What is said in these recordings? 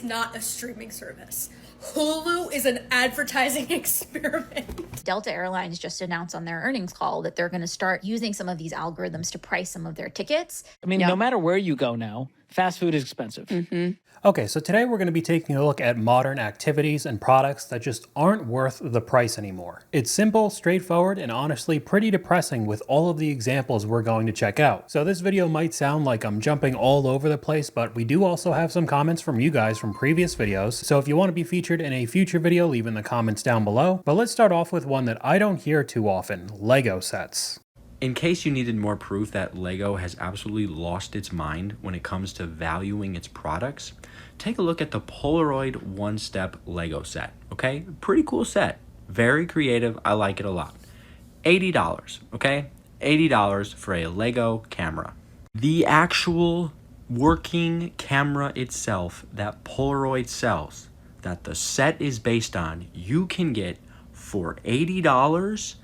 is not a streaming service. Hulu is an advertising experiment. Delta Airlines just announced on their earnings call that they're going to start using some of these algorithms to price some of their tickets. I mean, no matter where you go now, fast food is expensive. Okay, so today we're going to be taking a look at modern activities and products that just aren't worth the price anymore. It's simple, straightforward, and honestly pretty depressing with all of the examples we're going to check out. So this video might sound like I'm jumping all over the place, but we do also have some comments from you guys from previous videos. So if you want to be featured in a future video, leave in the comments down below. But let's start off with one that I don't hear too often, Lego sets. In case you needed more proof that Lego has absolutely lost its mind when it comes to valuing its products, take a look at the Polaroid one-step Lego set, okay? Pretty cool set. Very creative. I like it a lot. $80, okay? $80 for a Lego camera. The actual working camera itself that Polaroid sells, that the set is based on, you can get for $80,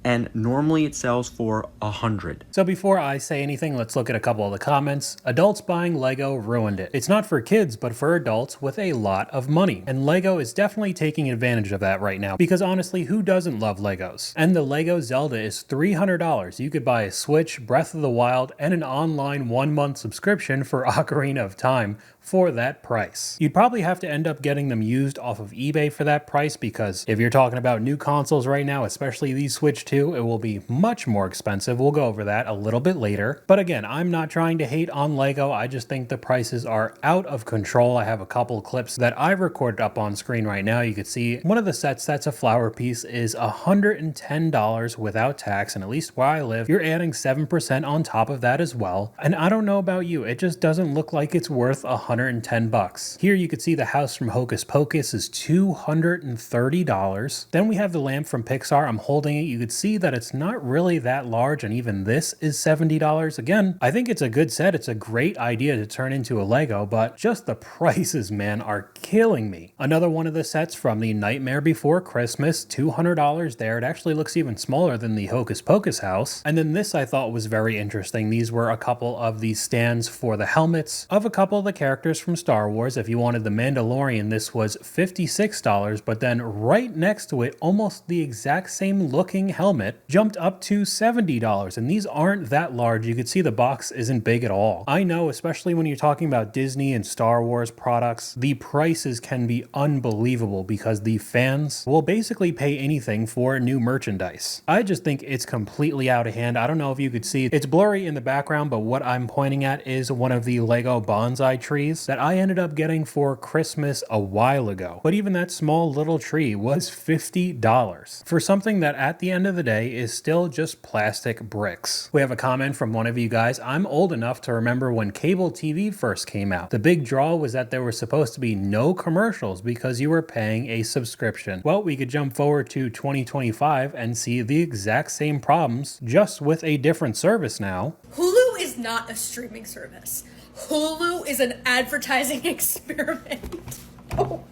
and normally it sells for $100. So before I say anything, let's look at a couple of the comments. Adults buying Lego ruined it. It's not for kids, but for adults with a lot of money. And Lego is definitely taking advantage of that right now, because honestly, who doesn't love Legos? And the Lego Zelda is $300. You could buy a Switch, Breath of the Wild, and an online 1-month subscription for Ocarina of Time for that price. You'd probably have to end up getting them used off of eBay for that price, because if you're talking about new consoles right now, especially these Switch 2, it will be much more expensive. We'll go over that a little bit later. But again, I'm not trying to hate on Lego. I just think the prices are out of control. I have a couple clips that I've recorded up on screen right now. You can see one of the sets that's a flower piece is $110 without tax, and at least where I live, you're adding 7% on top of that as well. And I don't know about you, it just doesn't look like it's worth $110. Here you can see the house from Hocus Pocus is $230. Then we have the lamp from Pixar. I'm holding it. You could see that it's not really that large, and even this is $70. Again, I think it's a good set. It's a great idea to turn into a Lego, but just the prices, man, are killing me. Another one of the sets from the Nightmare Before Christmas, $200 there. It actually looks even smaller than the Hocus Pocus house. And then this I thought was very interesting. These were a couple of the stands for the helmets of a couple of the characters from Star Wars. If you wanted the Mandalorian, this was $56, but then right next to it, almost the exact same looking helmet jumped up to $70, and these aren't that large. You could see the box isn't big at all. I know, especially when you're talking about Disney and Star Wars products, the prices can be unbelievable because the fans will basically pay anything for new merchandise. I just think it's completely out of hand. I don't know if you could see, it's blurry in the background, but what I'm pointing at is one of the Lego bonsai trees that I ended up getting for Christmas a while ago. But even that small little tree was $50 for something that at the end of the day is still just plastic bricks. We have a comment from one of you guys. I'm old enough to remember when cable TV first came out. The big draw was that there were supposed to be no commercials because you were paying a subscription. Well, we could jump forward to 2025 and see the exact same problems, just with a different service now. Hulu is not a streaming service. Hulu is an advertising experiment. Oh.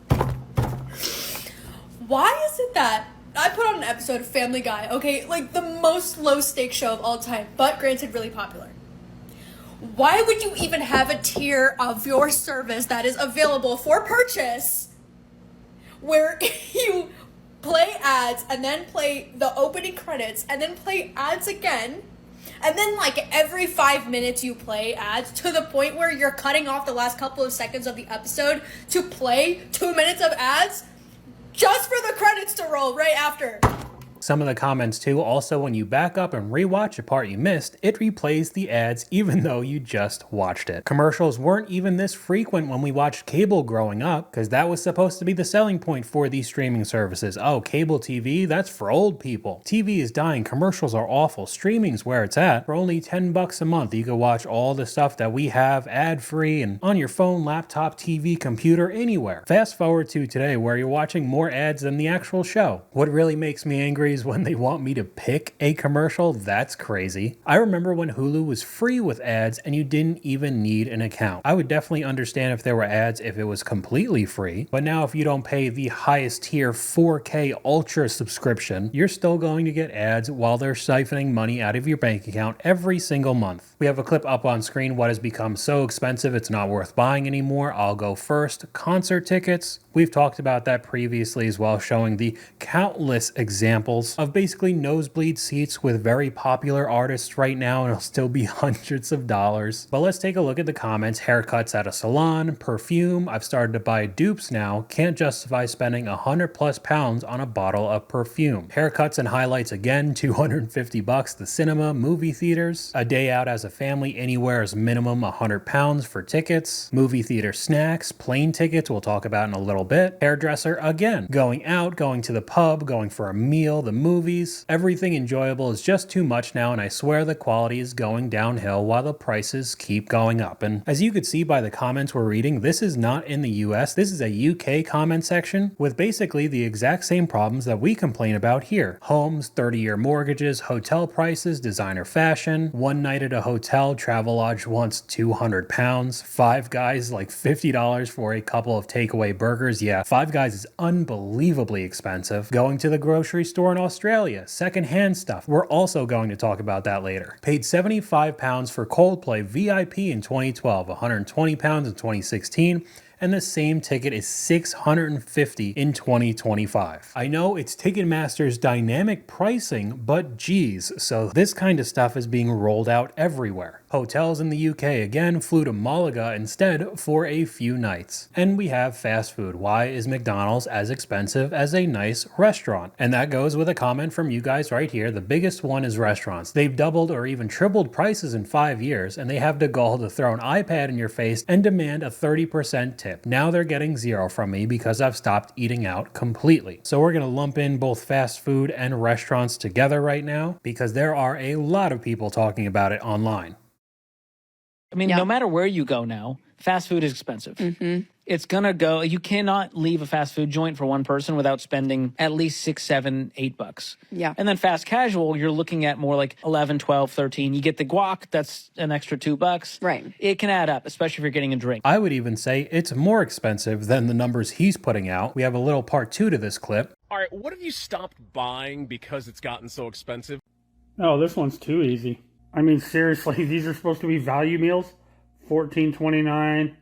Why is it that I put on an episode of Family Guy, okay, like the most low-stakes show of all time, but granted really popular. Why would you even have a tier of your service that is available for purchase where you play ads and then play the opening credits and then play ads again? And then like every 5 minutes you play ads to the point where you're cutting off the last couple of seconds of the episode to play 2 minutes of ads just for the credits to roll right after. Some of the comments too, also when you back up and rewatch a part you missed, it replays the ads even though you just watched it. Commercials weren't even this frequent when we watched cable growing up, because that was supposed to be the selling point for these streaming services. Oh, cable TV, that's for old people. TV is dying, commercials are awful, streaming's where it's at. For only $10 a month, you can watch all the stuff that we have ad-free and on your phone, laptop, TV, computer, anywhere. Fast forward to today where you're watching more ads than the actual show. What really makes me angry phrase when they want me to pick a commercial, that's crazy. I remember when Hulu was free with ads and you didn't even need an account. I would definitely understand if there were ads if it was completely free, but now if you don't pay the highest tier 4K Ultra subscription, you're still going to get ads while they're siphoning money out of your bank account every single month. We have a clip up on screen, what has become so expensive it's not worth buying anymore. I'll go first. Concert tickets. We've talked about that previously as well, showing the countless examples of basically nosebleed seats with very popular artists right now, and it'll still be hundreds of dollars. But let's take a look at the comments. Haircuts at a salon, perfume. I've started to buy dupes now. Can't justify spending £100+ on a bottle of perfume. Haircuts and highlights again, $250. The cinema, movie theaters. A day out as a family anywhere is minimum £100 for tickets. Movie theater snacks, plane tickets, we'll talk about in a little bit. Hairdresser again. Going out, going to the pub, going for a meal, the movies. Everything enjoyable is just too much now, and I swear the quality is going downhill while the prices keep going up. And as you could see by the comments we're reading, this is not in the US. This is a UK comment section with basically the exact same problems that we complain about here. Homes, 30-year mortgages, hotel prices, designer fashion, one night at a hotel, Travelodge wants £200, Five Guys like $50 for a couple of takeaway burgers. Yeah, Five Guys is unbelievably expensive. Going to the grocery store in Australia, secondhand stuff. We're also going to talk about that later. Paid £75 for Coldplay VIP in 2012, £120 in 2016, and the same ticket is $650 in 2025. I know it's Ticketmaster's dynamic pricing, but geez, so this kind of stuff is being rolled out everywhere. Hotels in the UK again flew to Malaga instead for a few nights. And we have fast food. Why is McDonald's as expensive as a nice restaurant? And that goes with a comment from you guys right here. The biggest one is restaurants. They've doubled or even tripled prices in 5 years, and they have the gall to throw an iPad in your face and demand a 30% tip. Now they're getting zero from me because I've stopped eating out completely. So we're going to lump in both fast food and restaurants together right now because there are a lot of people talking about it online. I mean, no matter where you go now, fast food is expensive. It's gonna go. You cannot leave a fast food joint for one person without spending at least $6, $7, $8. Yeah. And then fast casual, you're looking at more like 11, 12, 13. You get the guac, that's an extra $2. Right. It can add up, especially if you're getting a drink. I would even say it's more expensive than the numbers he's putting out. We have a little part 2 to this clip. All right, what have you stopped buying because it's gotten so expensive? Oh, this one's too easy. I mean, seriously, these are supposed to be value meals. $14.29,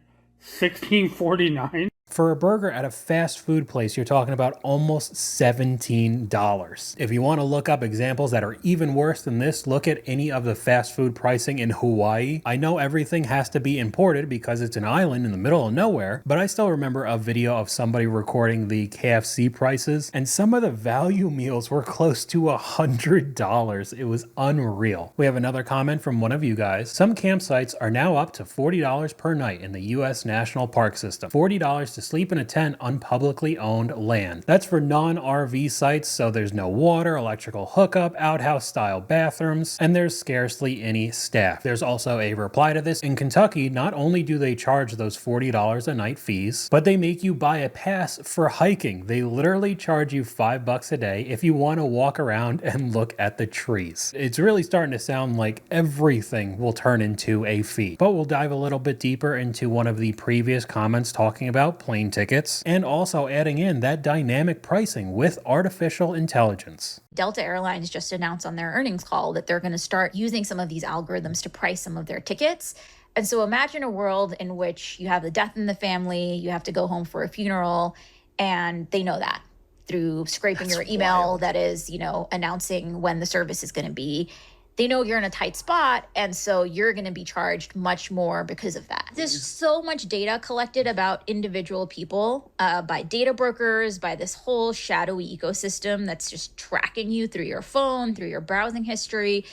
$16.49. For a burger at a fast food place, you're talking about almost $17. If you want to look up examples that are even worse than this, look at any of the fast food pricing in Hawaii. I know everything has to be imported because it's an island in the middle of nowhere, but I still remember a video of somebody recording the KFC prices, and some of the value meals were close to $100. It was unreal. We have another comment from one of you guys. Some campsites are now up to $40 per night in the U.S. National Park System. $40 to sleep in a tent on publicly owned land. That's for non-RV sites, so there's no water, electrical hookup, outhouse style bathrooms, and there's scarcely any staff. There's also a reply to this. In Kentucky, not only do they charge those $40 a night fees, but they make you buy a pass for hiking. They literally charge you $5 a day if you want to walk around and look at the trees. It's really starting to sound like everything will turn into a fee. But we'll dive a little bit deeper into one of the previous comments talking about plane tickets, and also adding in that dynamic pricing with artificial intelligence. Delta Airlines just announced on their earnings call that they're going to start using some of these algorithms to price some of their tickets. And so imagine a world in which you have a death in the family, you have to go home for a funeral, and they know that through scraping your email that is, announcing when the service is going to be. They know you're in a tight spot, and so you're going to be charged much more because of that. There's so much data collected about individual people by data brokers, by this whole shadowy ecosystem that's just tracking you through your phone, through your browsing history,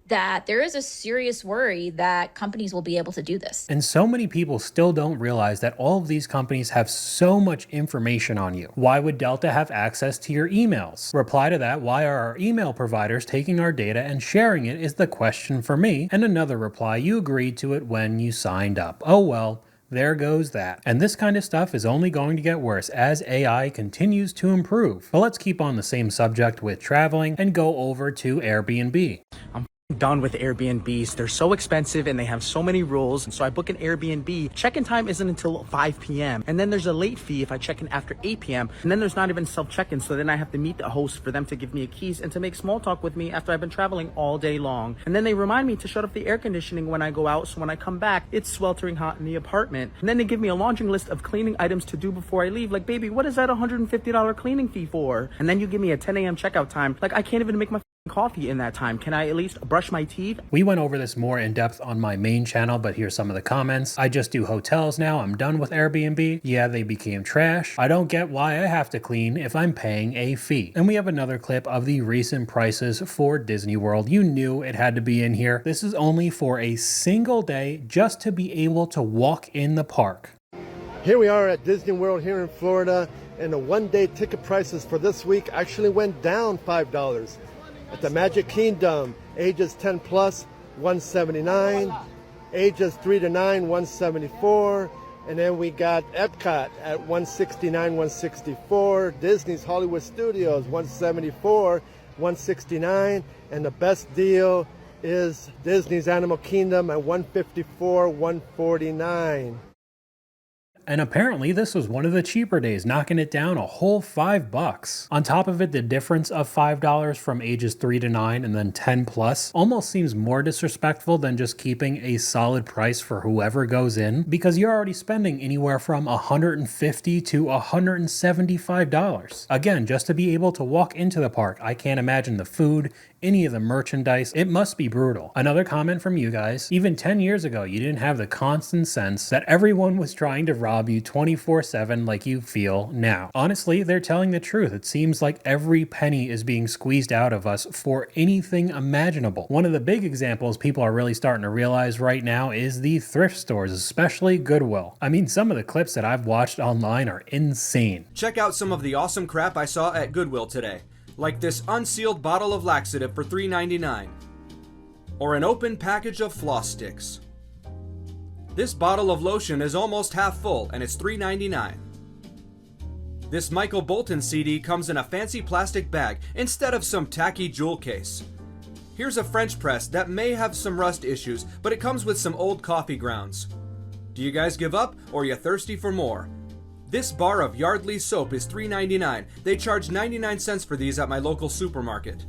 that there is a serious worry that companies will be able to do this. And so many people still don't realize that all of these companies have so much information on you. Why would Delta have access to your emails? Reply to that, why are our email providers taking our data and sharing it, is the question for me. And another reply, you agreed to it when you signed up. Oh well, there goes that. And this kind of stuff is only going to get worse as AI continues to improve. But let's keep on the same subject with traveling and go over to Airbnb. I'm done with Airbnbs. They're so expensive and they have so many rules. And so I book an Airbnb. Check-in time isn't until 5 p.m. And then there's a late fee if I check in after 8 p.m. And then there's not even self-check-in. So then I have to meet the host for them to give me a keys and to make small talk with me after I've been traveling all day long. And then they remind me to shut off the air conditioning when I go out. So when I come back, it's sweltering hot in the apartment. And then they give me a laundry list of cleaning items to do before I leave. Like, baby, what is that $150 cleaning fee for? And then you give me a 10 a.m. checkout time. Like, I can't even make my coffee in that time. Can I at least brush my teeth? We went over this more in depth on my main channel, but here's some of the comments. I just do hotels now. I'm done with Airbnb. Yeah, they became trash. I don't get why I have to clean if I'm paying a fee. And we have another clip of the recent prices for Disney World. You knew it had to be in here. This is only for a single day just to be able to walk in the park. Here we are at Disney World here in Florida, and the one-day ticket prices for this week actually went down $5. At the Magic Kingdom, ages 10 plus, $179, ages 3 to 9, $174, and then we got Epcot at $169, $164, Disney's Hollywood Studios, $174, $169, and the best deal is Disney's Animal Kingdom at $154, $149. And apparently this was one of the cheaper days, knocking it down a whole $5. On top of it, the difference of $5 from ages 3 to 9 and then 10 plus almost seems more disrespectful than just keeping a solid price for whoever goes in, because you're already spending anywhere from $150 to $175. Again, just to be able to walk into the park. I can't imagine the food, any of the merchandise. It must be brutal. Another comment from you guys: even 10 years ago, you didn't have the constant sense that everyone was trying to rob you 24/7 like you feel now. Honestly, they're telling the truth. It seems like every penny is being squeezed out of us for anything imaginable. One of the big examples people are really starting to realize right now is the thrift stores, especially Goodwill. I mean, some of the clips that I've watched online are insane. Check out some of the awesome crap I saw at Goodwill today. Like this unsealed bottle of laxative for $3.99. Or an open package of floss sticks. This bottle of lotion is almost half full and it's $3.99. This Michael Bolton CD comes in a fancy plastic bag instead of some tacky jewel case. Here's a French press that may have some rust issues, but it comes with some old coffee grounds. Do you guys give up, or are you thirsty for more? This bar of Yardley soap is $3.99. They charge 99 cents for these at my local supermarket.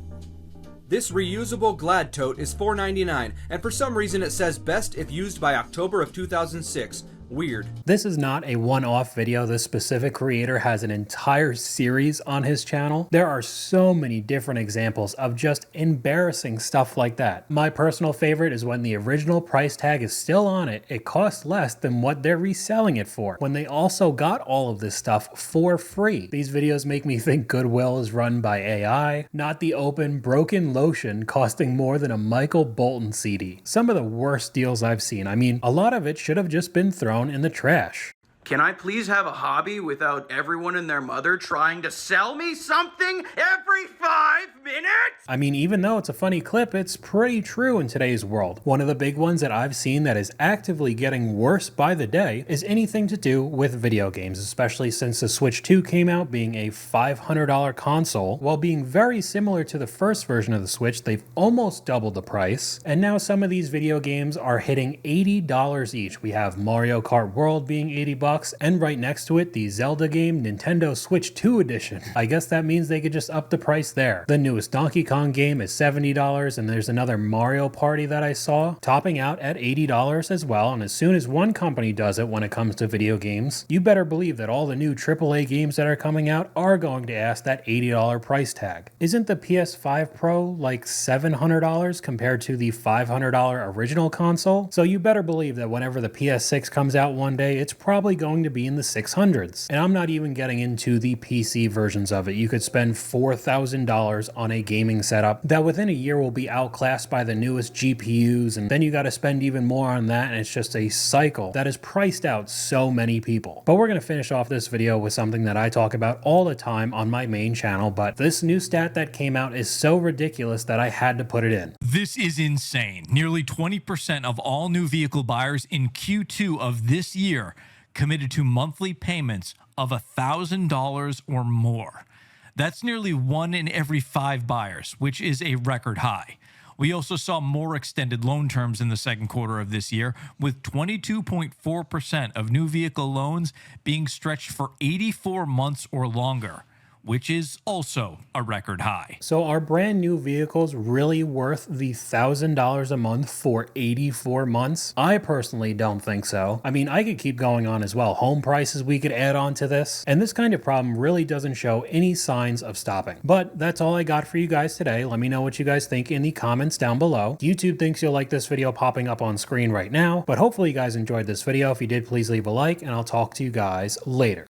This reusable Glad tote is $4.99, and for some reason it says best if used by October of 2006. Weird. This is not a one-off video. This specific creator has an entire series on his channel. There are so many different examples of just embarrassing stuff like that. My personal favorite is when the original price tag is still on it. It costs less than what they're reselling it for, when they also got all of this stuff for free. These videos make me think Goodwill is run by AI, not the open, broken lotion costing more than a Michael Bolton CD. Some of the worst deals I've seen. I mean, a lot of it should have just been thrown in the trash. Can I please have a hobby without everyone and their mother trying to sell me something every 5 minutes? I mean, even though it's a funny clip, it's pretty true in today's world. One of the big ones that I've seen that is actively getting worse by the day is anything to do with video games, especially since the Switch 2 came out, being a $500 console. While being very similar to the first version of the Switch, they've almost doubled the price. And now some of these video games are hitting $80 each. We have Mario Kart World being $80, and right next to it, the Zelda game, Nintendo Switch 2 edition. I guess that means they could just up the price there. The newest Donkey Kong game is $70, and there's another Mario Party that I saw topping out at $80 as well. And as soon as one company does it when it comes to video games, you better believe that all the new AAA games that are coming out are going to ask that $80 price tag. Isn't the PS5 Pro like $700 compared to the $500 original console? So you better believe that whenever the PS6 comes out one day, it's probably going to be in the 600s. And I'm not even getting into the PC versions of it. You could spend $4,000 on a gaming setup that within a year will be outclassed by the newest GPUs, and then you got to spend even more on that, and it's just a cycle that has priced out so many people. But we're going to finish off this video with something that I talk about all the time on my main channel, but this new stat that came out is so ridiculous that I had to put it in. This is insane. Nearly 20% of all new vehicle buyers in Q2 of this year committed to monthly payments of $1,000 or more. That's nearly 1 in every 5 buyers, which is a record high. We also saw more extended loan terms in the second quarter of this year, with 22.4% of new vehicle loans being stretched for 84 months or longer, which is also a record high. So are brand new vehicles really worth the $1,000 a month for 84 months? I personally don't think so. I mean, I could keep going on as well. Home prices we could add on to this. And this kind of problem really doesn't show any signs of stopping. But that's all I got for you guys today. Let me know what you guys think in the comments down below. YouTube thinks you'll like this video popping up on screen right now. But hopefully you guys enjoyed this video. If you did, please leave a like, and I'll talk to you guys later.